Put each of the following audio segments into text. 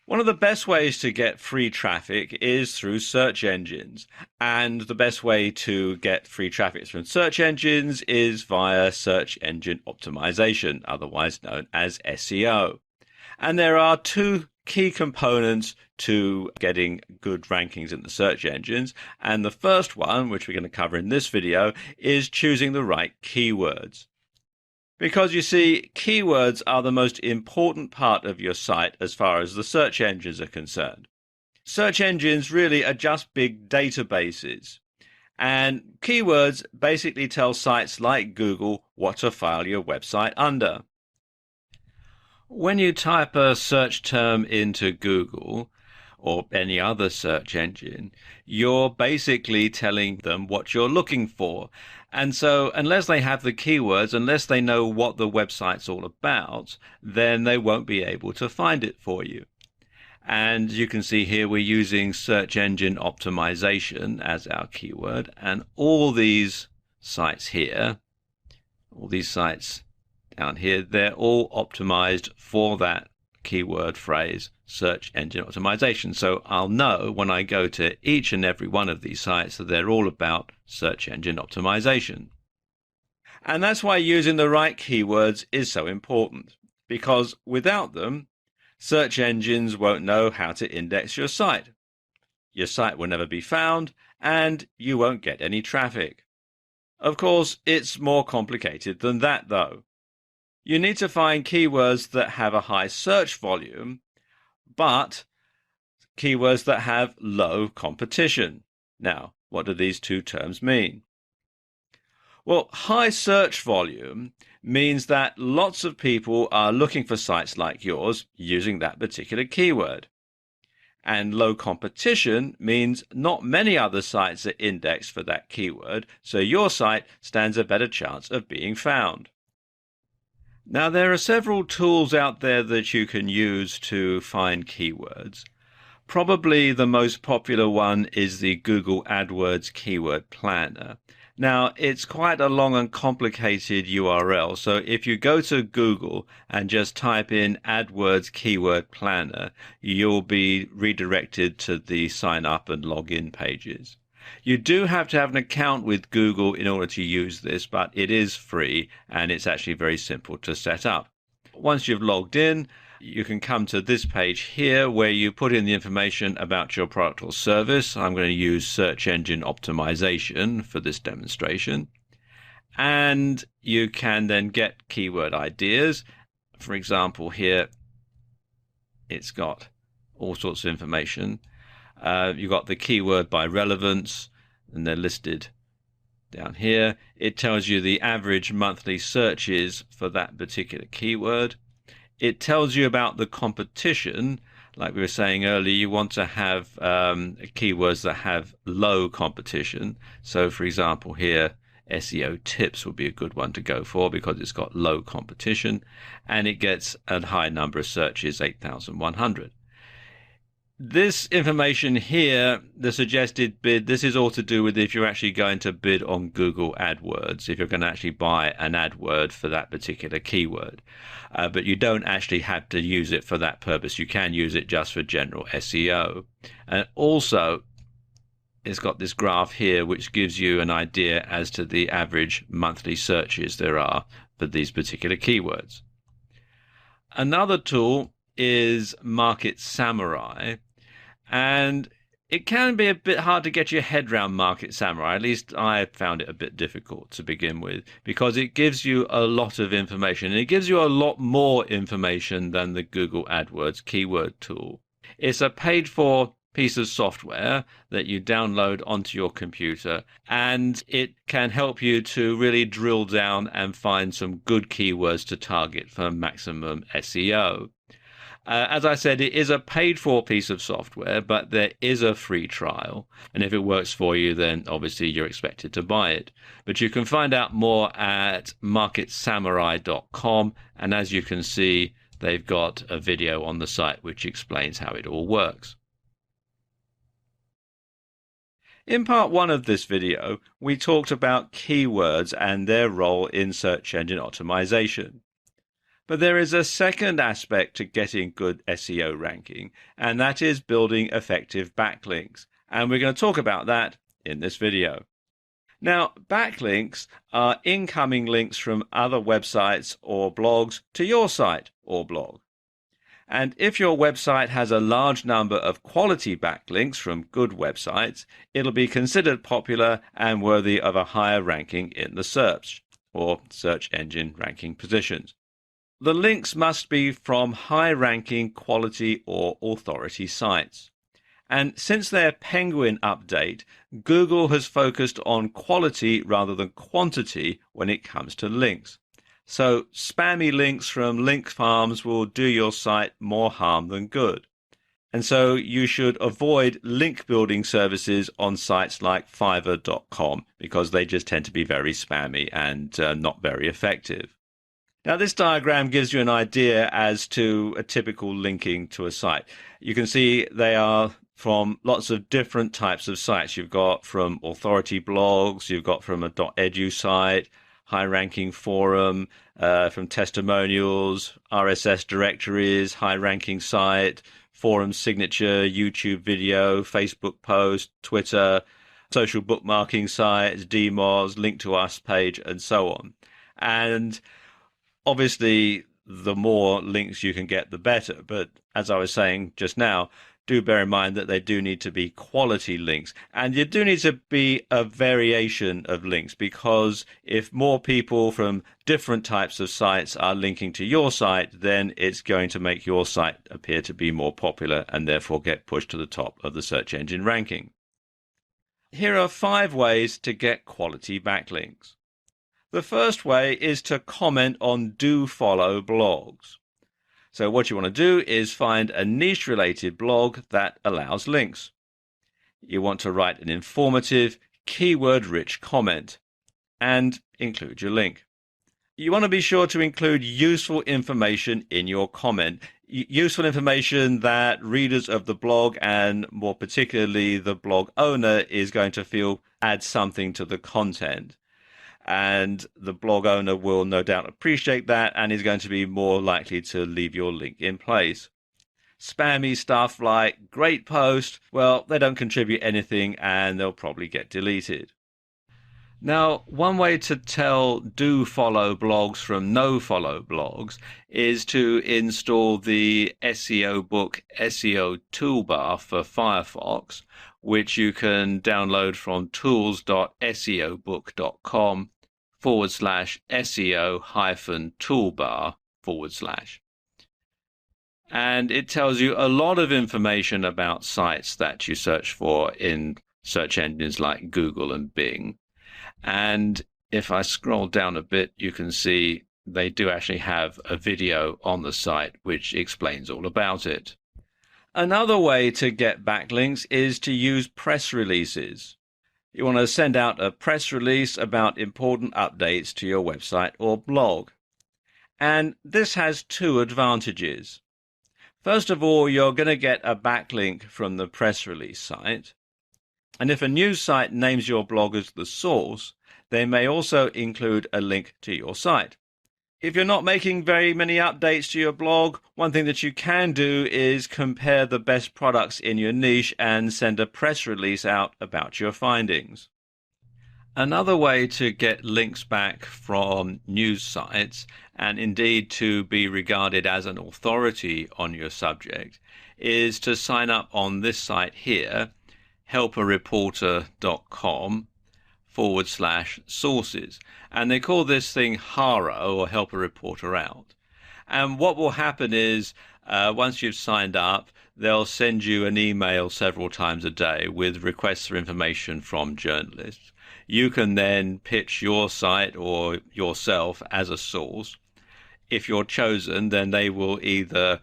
One of the best ways to get free traffic is through search engines. And the best way to get free traffic from search engines is via search engine optimization, otherwise known as SEO. And there are two key components to getting good rankings in the search engines. And the first one, which we're going to cover in this video, is choosing the right keywords. Because you see, keywords are the most important part of your site as far as the search engines are concerned. Search engines really are just big databases. And keywords basically tell sites like Google what to file your website under. When you type a search term into Google or any other search engine, you're basically telling them what you're looking for. And so unless they have the keywords, unless they know what the website's all about, then they won't be able to find it for you. And you can see here we're using search engine optimization as our keyword, and all these sites here, all these sites down here, they're all optimized for that keyword phrase, search engine optimization. So I'll know when I go to each and every one of these sites that they're all about search engine optimization. And that's why using the right keywords is so important, because without them, search engines won't know how to index your site. Your site will never be found, and you won't get any traffic. Of course, it's more complicated than that, though. You need to find keywords that have a high search volume, but keywords that have low competition. Now, what do these two terms mean? Well, high search volume means that lots of people are looking for sites like yours using that particular keyword. And low competition means not many other sites are indexed for that keyword, so your site stands a better chance of being found. Now, there are several tools out there that you can use to find keywords. Probably the most popular one is the Google AdWords Keyword Planner. Now, it's quite a long and complicated URL, so if you go to Google and just type in AdWords Keyword Planner, you'll be redirected to the sign up and login pages. You do have to have an account with Google in order to use this, but it is free and it's actually very simple to set up. Once you've logged in, you can come to this page here where you put in the information about your product or service. I'm going to use search engine optimization for this demonstration. And you can then get keyword ideas. For example, here it's got all sorts of information. You've got the keyword by relevance, and they're listed down here. It tells you the average monthly searches for that particular keyword. It tells you about the competition. Like we were saying earlier, you want to have keywords that have low competition. So, for example, here, SEO tips would be a good one to go for because it's got low competition, and it gets a high number of searches, 8,100. This information here, the suggested bid, this is all to do with if you're actually going to bid on Google AdWords, if you're going to actually buy an AdWord for that particular keyword. But you don't actually have to use it for that purpose. You can use it just for general SEO. And also, it's got this graph here which gives you an idea as to the average monthly searches there are for these particular keywords. Another tool is Market Samurai. And it can be a bit hard to get your head around Market Samurai. At least I found it a bit difficult to begin with, because it gives you a lot of information. And it gives you a lot more information than the Google AdWords keyword tool. It's a paid-for piece of software that you download onto your computer, and it can help you to really drill down and find some good keywords to target for maximum SEO. As I said, it is a paid-for piece of software, but there is a free trial. And if it works for you, then obviously you're expected to buy it. But you can find out more at marketsamurai.com. And as you can see, they've got a video on the site which explains how it all works. In part one of this video, we talked about keywords and their role in search engine optimization. But there is a second aspect to getting good SEO ranking, and that is building effective backlinks. And we're going to talk about that in this video. Now, backlinks are incoming links from other websites or blogs to your site or blog. And if your website has a large number of quality backlinks from good websites, it'll be considered popular and worthy of a higher ranking in the SERPs, or search engine ranking positions. The links must be from high-ranking quality or authority sites. And since their Penguin update, Google has focused on quality rather than quantity when it comes to links. So spammy links from link farms will do your site more harm than good. And so you should avoid link building services on sites like Fiverr.com because they just tend to be very spammy and not very effective. Now, this diagram gives you an idea as to a typical linking to a site. You can see they are from lots of different types of sites. You've got from authority blogs, you've got from a .edu site, high-ranking forum, from testimonials, RSS directories, high-ranking site, forum signature, YouTube video, Facebook post, Twitter, social bookmarking sites, DMOZ, link to us page, and so on. And obviously, the more links you can get, the better. But as I was saying just now, do bear in mind that they do need to be quality links. And you do need to be a variation of links, because if more people from different types of sites are linking to your site, then it's going to make your site appear to be more popular and therefore get pushed to the top of the search engine ranking. Here are 5 ways to get quality backlinks. The first way is to comment on do-follow blogs. So what you want to do is find a niche-related blog that allows links. You want to write an informative, keyword-rich comment and include your link. You want to be sure to include useful information in your comment. Useful information that readers of the blog, and more particularly the blog owner, is going to feel adds something to the content. And the blog owner will no doubt appreciate that and is going to be more likely to leave your link in place. Spammy stuff like great post, well, they don't contribute anything and they'll probably get deleted. Now, one way to tell do follow blogs from no follow blogs is to install the SEO book SEO toolbar for Firefox, which you can download from tools.seobook.com/SEO-toolbar/. And it tells you a lot of information about sites that you search for in search engines like Google and Bing. And if I scroll down a bit, you can see they do actually have a video on the site which explains all about it. Another way to get backlinks is to use press releases. You want to send out a press release about important updates to your website or blog. And this has 2 advantages. First of all, you're going to get a backlink from the press release site. And if a news site names your blog as the source, they may also include a link to your site. If you're not making very many updates to your blog, one thing that you can do is compare the best products in your niche and send a press release out about your findings. Another way to get links back from news sites, and indeed to be regarded as an authority on your subject, is to sign up on this site here, helpareporter.com/sources. And they call this thing HARO, or Help a Reporter Out. And what will happen is, once you've signed up, they'll send you an email several times a day with requests for information from journalists. You can then pitch your site or yourself as a source. If you're chosen, then they will either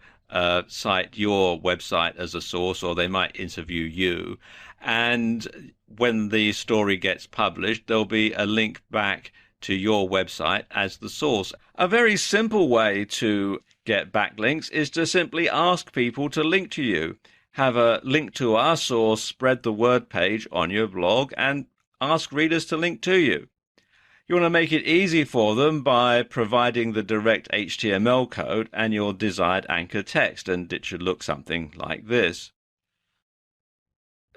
cite your website as a source, or they might interview you. And when the story gets published, there'll be a link back to your website as the source. A very simple way to get backlinks is to simply ask people to link to you. Have a link to us or spread the word page on your blog and ask readers to link to you. You want to make it easy for them by providing the direct HTML code and your desired anchor text, and it should look something like this.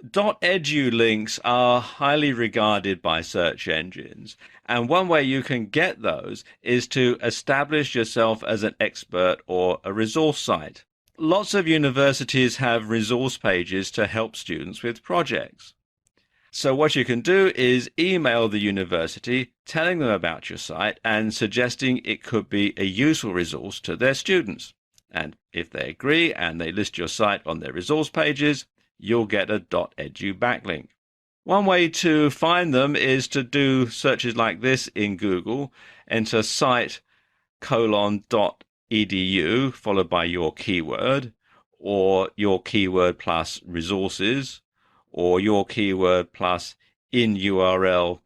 .edu links are highly regarded by search engines, and one way you can get those is to establish yourself as an expert or a resource site. Lots of universities have resource pages to help students with projects. So what you can do is email the university telling them about your site and suggesting it could be a useful resource to their students. And if they agree and they list your site on their resource pages, you'll get a .edu backlink. One way to find them is to do searches like this in Google. Enter site:.edu followed by your keyword, or your keyword plus resources, or your keyword plus in URL :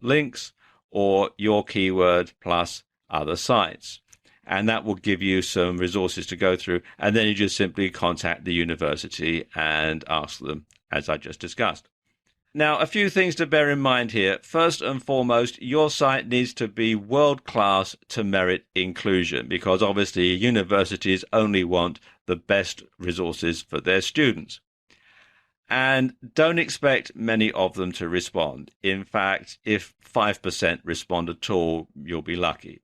links, or your keyword plus other sites. And that will give you some resources to go through. And then you just simply contact the university and ask them, as I just discussed. Now, a few things to bear in mind here. First and foremost, your site needs to be world-class to merit inclusion, because obviously universities only want the best resources for their students. And don't expect many of them to respond. In fact, if 5% respond at all, you'll be lucky.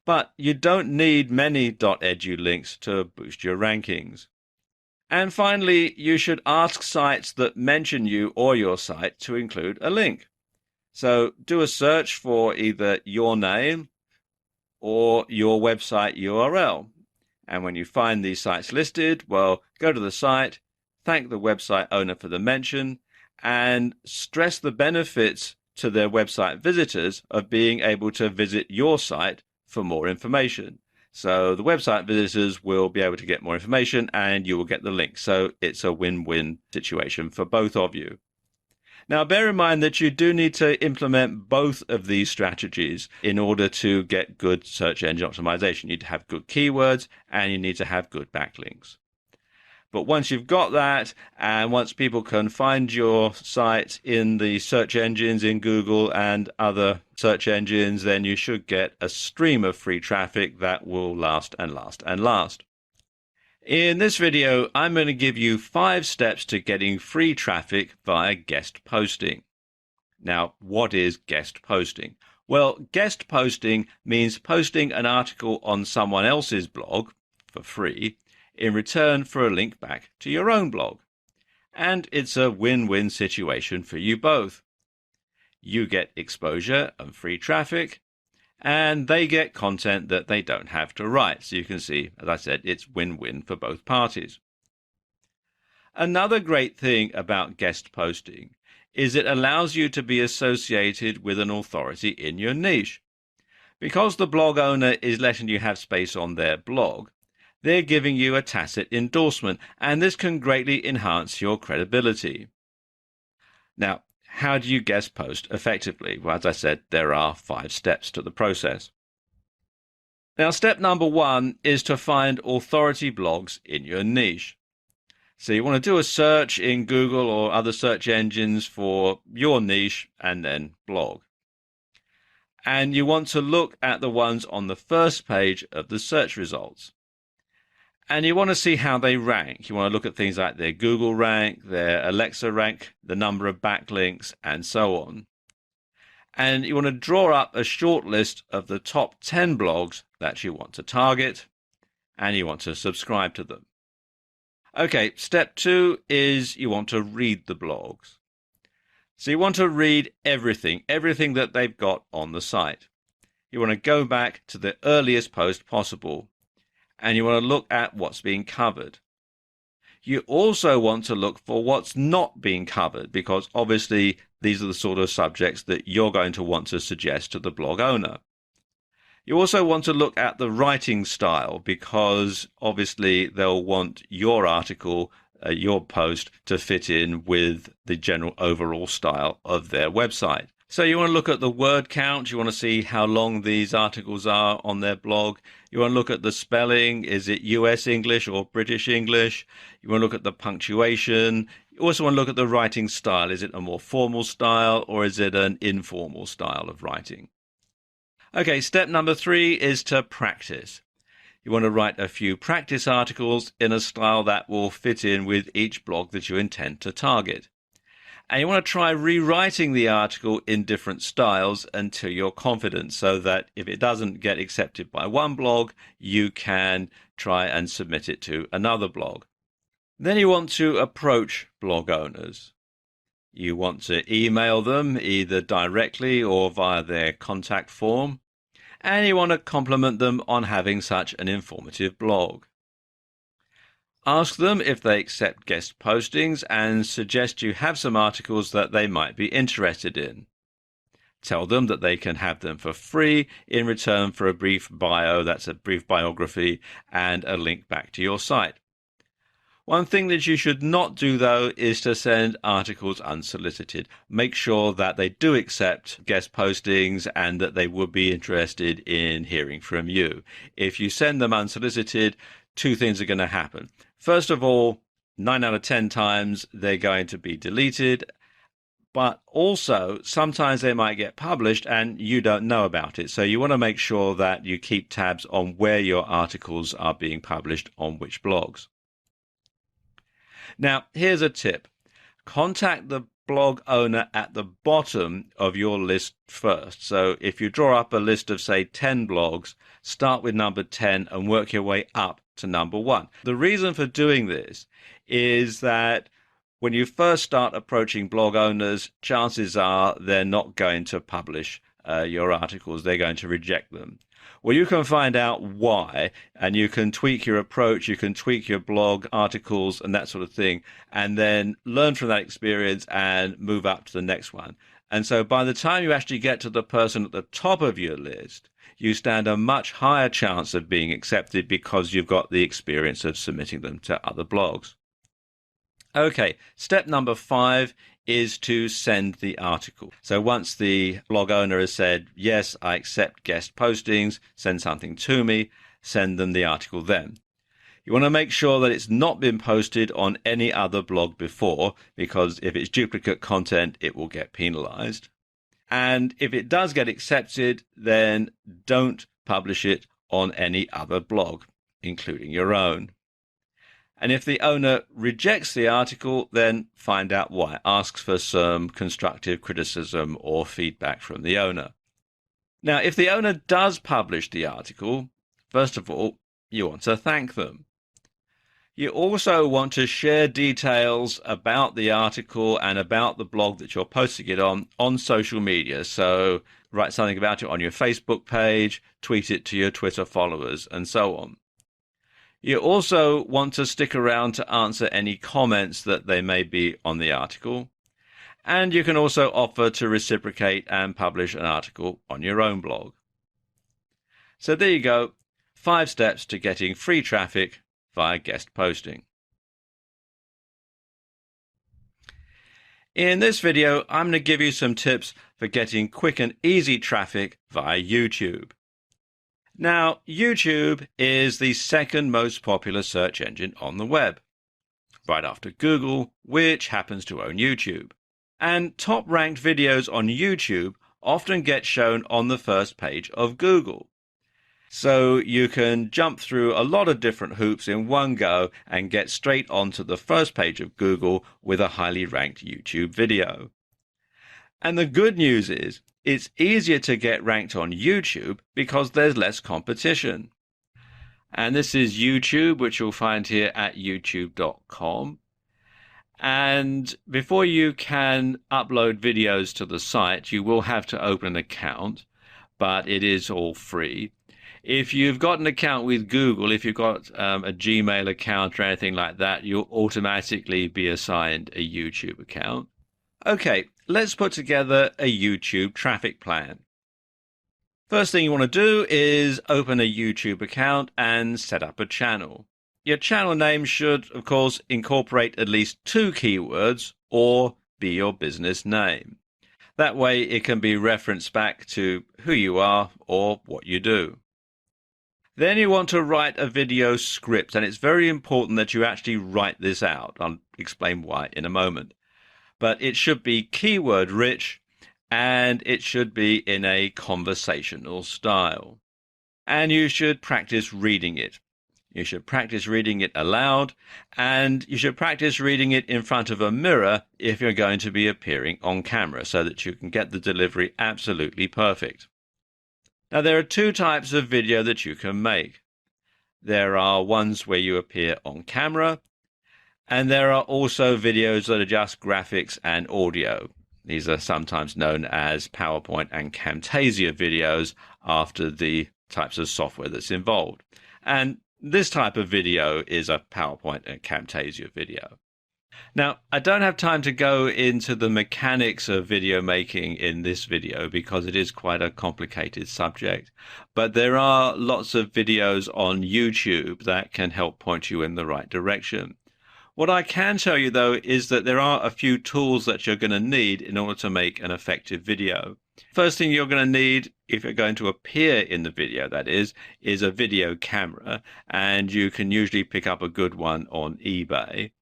But you don't need many .edu links to boost your rankings. And finally, you should ask sites that mention you or your site to include a link. So do a search for either your name or your website URL. And when you find these sites listed, well, go to the site, thank the website owner for the mention, and stress the benefits to their website visitors of being able to visit your site for more information. So the website visitors will be able to get more information and you will get the link. So it's a win-win situation for both of you. Now, bear in mind that you do need to implement both of these strategies in order to get good search engine optimization. You need to have good keywords and you need to have good backlinks. But once you've got that, and once people can find your site in the search engines in Google and other search engines, then you should get a stream of free traffic that will last and last and last. In this video, I'm going to give you 5 steps to getting free traffic via guest posting. Now, what is guest posting? Well, guest posting means posting an article on someone else's blog for free in return for a link back to your own blog. And it's a win-win situation for you both. You get exposure and free traffic, and they get content that they don't have to write. So you can see, as I said, it's win-win for both parties. Another great thing about guest posting is it allows you to be associated with an authority in your niche. Because the blog owner is letting you have space on their blog, they're giving you a tacit endorsement, and this can greatly enhance your credibility. Now, how do you guest post effectively? Well, as I said, there are 5 steps to the process. Now, step number 1 is to find authority blogs in your niche. So you want to do a search in Google or other search engines for your niche and then blog. And you want to look at the ones on the first page of the search results. And you want to see how they rank. You want to look at things like their Google rank, their Alexa rank, the number of backlinks, and so on. And you want to draw up a short list of the top 10 blogs that you want to target, and you want to subscribe to them. Okay, step 2 is you want to read the blogs. So you want to read everything that they've got on the site. You want to go back to the earliest post possible, and you want to look at what's being covered. You also want to look for what's not being covered, because obviously these are the sort of subjects that you're going to want to suggest to the blog owner. You also want to look at the writing style, because obviously they'll want your article, your post, to fit in with the general overall style of their website. So you want to look at the word count. You want to see how long these articles are on their blog. You want to look at the spelling. Is it US English or British English? You want to look at the punctuation. You also want to look at the writing style. Is it a more formal style or is it an informal style of writing? Okay, step number 3 is to practice. You want to write a few practice articles in a style that will fit in with each blog that you intend to target. And you want to try rewriting the article in different styles until you're confident, so that if it doesn't get accepted by one blog, you can try and submit it to another blog. Then you want to approach blog owners. You want to email them either directly or via their contact form, and you want to compliment them on having such an informative blog. Ask them if they accept guest postings and suggest you have some articles that they might be interested in. Tell them that they can have them for free in return for a brief bio, that's a brief biography, and a link back to your site. One thing that you should not do, though, is to send articles unsolicited. Make sure that they do accept guest postings and that they would be interested in hearing from you. If you send them unsolicited, 2 things are going to happen. First of all, 9 out of 10 times they're going to be deleted, but also sometimes they might get published and you don't know about it. So you want to make sure that you keep tabs on where your articles are being published on which blogs. Now, here's a tip. Contact the blog owner at the bottom of your list first. So if you draw up a list of, say, 10 blogs, start with number 10 and work your way up to number 1. The reason for doing this is that when you first start approaching blog owners, chances are they're not going to publish your articles. They're going to reject them. Well, you can find out why, and you can tweak your approach, you can tweak your blog articles and that sort of thing, and then learn from that experience and move up to the next one. And so by the time you actually get to the person at the top of your list, you stand a much higher chance of being accepted because you've got the experience of submitting them to other blogs. Okay, step number 5 is to send the article. So once the blog owner has said, yes, I accept guest postings, send something to me, send them the article then. You want to make sure that it's not been posted on any other blog before, because if it's duplicate content, it will get penalized. And if it does get accepted, then don't publish it on any other blog, including your own. And if the owner rejects the article, then find out why. Ask for some constructive criticism or feedback from the owner. Now, if the owner does publish the article, first of all, you want to thank them. You also want to share details about the article and about the blog that you're posting it on social media. So write something about it on your Facebook page, tweet it to your Twitter followers, and so on. You also want to stick around to answer any comments that there may be on the article. And you can also offer to reciprocate and publish an article on your own blog. So there you go, 5 steps to getting free traffic via guest posting. In this video, I'm going to give you some tips for getting quick and easy traffic via YouTube. Now, YouTube is the second most popular search engine on the web, right after Google, which happens to own YouTube. And top-ranked videos on YouTube often get shown on the first page of Google. So you can jump through a lot of different hoops in one go and get straight onto the first page of Google with a highly ranked YouTube video. And the good news is, it's easier to get ranked on YouTube because there's less competition. And this is YouTube, which you'll find here at youtube.com. And before you can upload videos to the site, you will have to open an account, but it is all free. If you've got an account with Google, if you've got a Gmail account or anything like that, you'll automatically be assigned a YouTube account. Okay, let's put together a YouTube traffic plan. First thing you want to do is open a YouTube account and set up a channel. Your channel name should, of course, incorporate at least 2 keywords or be your business name. That way it can be referenced back to who you are or what you do. Then you want to write a video script, and it's very important that you actually write this out. I'll explain why in a moment. But it should be keyword rich, and it should be in a conversational style. And you should practice reading it. You should practice reading it aloud, and you should practice reading it in front of a mirror if you're going to be appearing on camera, so that you can get the delivery absolutely perfect. Now, there are two types of video that you can make. There are ones where you appear on camera, and there are also videos that are just graphics and audio. These are sometimes known as PowerPoint and Camtasia videos after the types of software that's involved. And this type of video is a PowerPoint and Camtasia video. Now, I don't have time to go into the mechanics of video making in this video because it is quite a complicated subject, but there are lots of videos on YouTube that can help point you in the right direction. What I can tell you, though, is that there are a few tools that you're going to need in order to make an effective video. First thing you're going to need, if you're going to appear in the video, that is a video camera, and you can usually pick up a good one on eBay.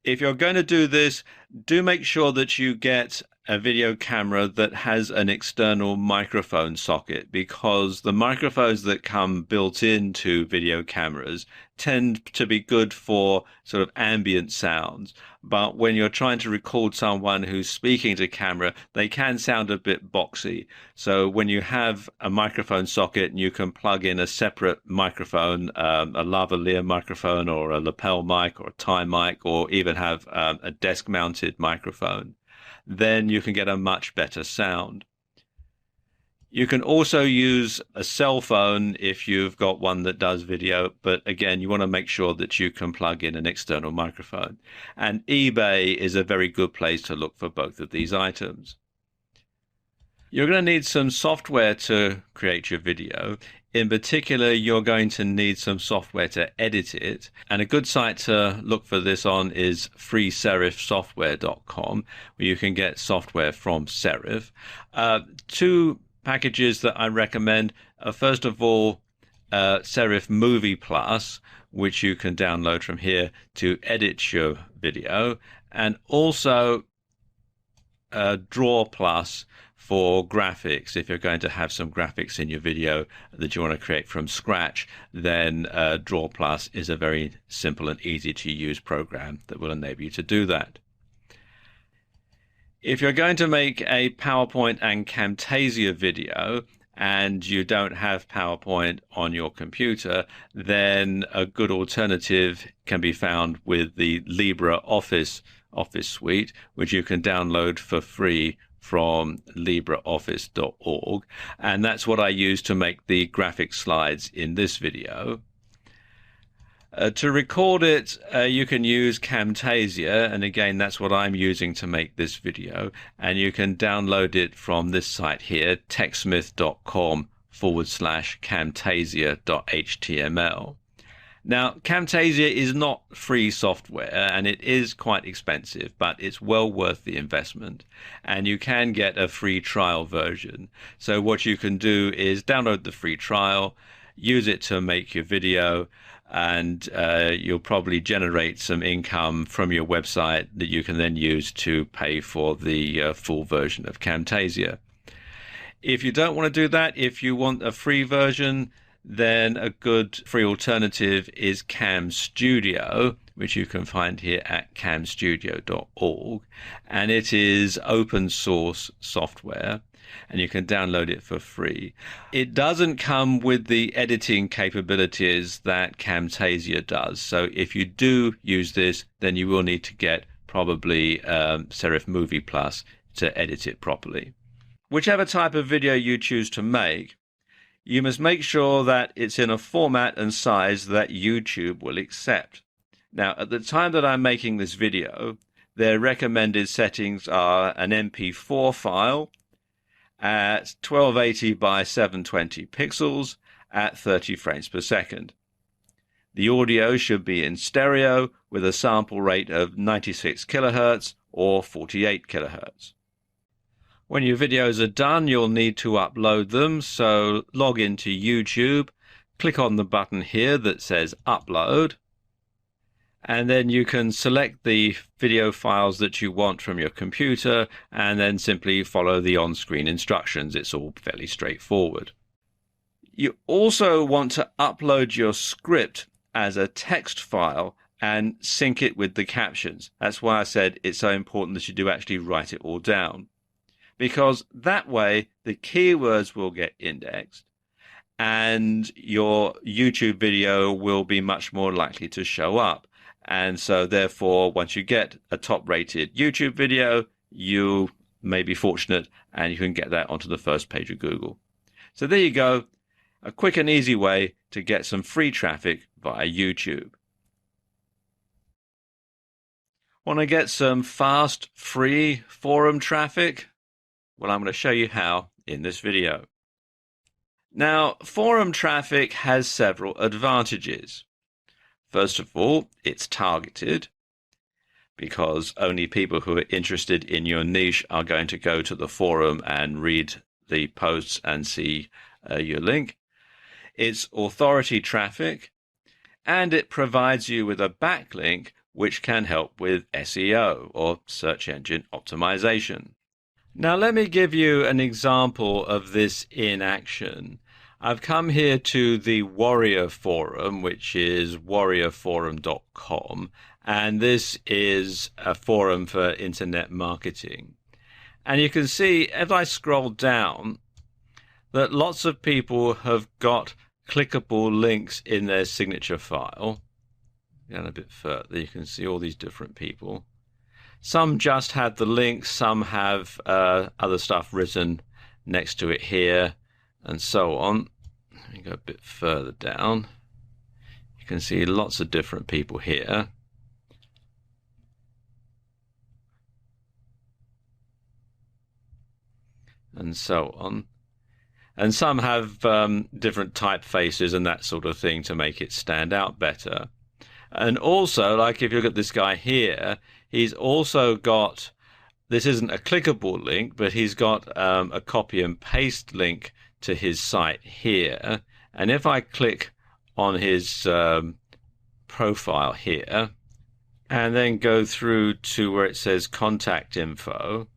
If you're going to do this, do make sure that you get a video camera that has an external microphone socket, because the microphones that come built into video cameras tend to be good for sort of ambient sounds. But when you're trying to record someone who's speaking to camera, they can sound a bit boxy. So when you have a microphone socket and you can plug in a separate microphone, a lavalier microphone or a lapel mic or a tie mic, or even have a desk-mounted microphone, then you can get a much better sound. You can also use a cell phone if you've got one that does video, but again, you want to make sure that you can plug in an external microphone. And eBay is a very good place to look for both of these items. You're going to need some software to create your video. In particular, you're going to need some software to edit it. And a good site to look for this on is freeserifsoftware.com, where you can get software from Serif. Two packages that I recommend are, first of all, Serif Movie Plus, which you can download from here to edit your video, and also Draw Plus for graphics. If you're going to have some graphics in your video that you want to create from scratch, then Draw Plus is a very simple and easy to use program that will enable you to do that. If you're going to make a PowerPoint and Camtasia video and you don't have PowerPoint on your computer, then a good alternative can be found with the LibreOffice suite, which you can download for free from LibreOffice.org. And that's what I use to make the graphic slides in this video. To record it, you can use Camtasia, and again, that's what I'm using to make this video. And you can download it from this site here, techsmith.com/camtasia.html. Now, Camtasia is not free software, and it is quite expensive, but it's well worth the investment. And you can get a free trial version. So what you can do is download the free trial, use it to make your video, and you'll probably generate some income from your website that you can then use to pay for the full version of Camtasia. If you don't want to do that, if you want a free version, then a good free alternative is Cam Studio, which you can find here at camstudio.org. And it is open source software, and you can download it for free. It doesn't come with the editing capabilities that Camtasia does. So if you do use this, then you will need to get probably Serif Movie Plus to edit it properly. Whichever type of video you choose to make, you must make sure that it's in a format and size that YouTube will accept. Now, at the time that I'm making this video, their recommended settings are an MP4 file at 1280 by 720 pixels at 30 frames per second. The audio should be in stereo with a sample rate of 96 kilohertz or 48 kilohertz. When your videos are done, you'll need to upload them. So log into YouTube, click on the button here that says Upload, and then you can select the video files that you want from your computer and then simply follow the on-screen instructions. It's all fairly straightforward. You also want to upload your script as a text file and sync it with the captions. That's why I said it's so important that you do actually write it all down, because that way the keywords will get indexed and your YouTube video will be much more likely to show up. And so therefore, once you get a top-rated YouTube video, you may be fortunate and you can get that onto the first page of Google. So there you go, a quick and easy way to get some free traffic via YouTube. Want to get some fast, free forum traffic? Well, I'm going to show you how in this video. Now, forum traffic has several advantages. First of all, it's targeted, because only people who are interested in your niche are going to go to the forum and read the posts and see your link. It's authority traffic, and it provides you with a backlink which can help with SEO, or search engine optimization. Now let me give you an example of this in action. I've come here to the Warrior Forum, which is warriorforum.com, and this is a forum for internet marketing. And you can see, if I scroll down, that lots of people have got clickable links in their signature file. Down a bit further, you can see all these different people. Some just have the links, some have other stuff written next to it here, and so on. Let me go a bit further down. You can see lots of different people here. And so on. And some have different typefaces and that sort of thing to make it stand out better. And also, like if you look at this guy here, he's also got, this isn't a clickable link, but he's got a copy and paste link to his site here. And if I click on his profile here and then go through to where it says contact info,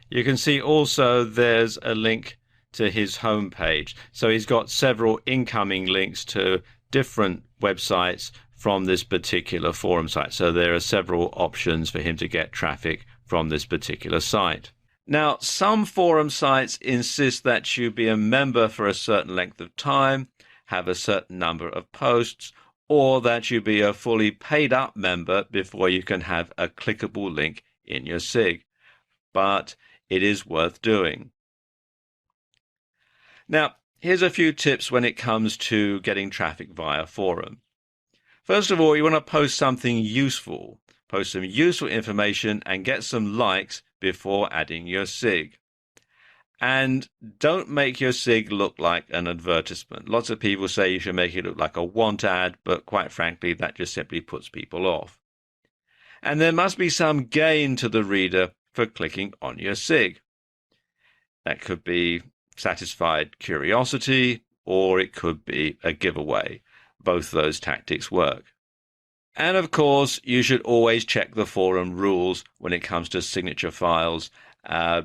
you can see also there's a link to his homepage. So he's got several incoming links to different websites from this particular forum site. So there are several options for him to get traffic from this particular site. Now, some forum sites insist that you be a member for a certain length of time, have a certain number of posts, or that you be a fully paid up member before you can have a clickable link in your SIG. But it is worth doing. Now, here's a few tips when it comes to getting traffic via forum. First of all, you want to post something useful. Post some useful information and get some likes before adding your SIG. And don't make your SIG look like an advertisement. Lots of people say you should make it look like a want ad, but quite frankly, that just simply puts people off. And there must be some gain to the reader for clicking on your SIG. That could be satisfied curiosity, or it could be a giveaway. Both those tactics work. And of course, you should always check the forum rules when it comes to signature files,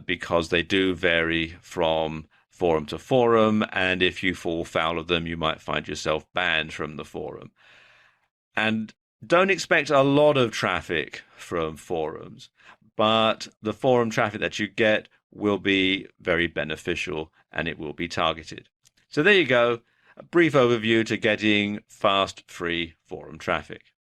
because they do vary from forum to forum, and if you fall foul of them, you might find yourself banned from the forum. And don't expect a lot of traffic from forums, but the forum traffic that you get will be very beneficial and it will be targeted. So there you go. A brief overview to getting fast, free forum traffic.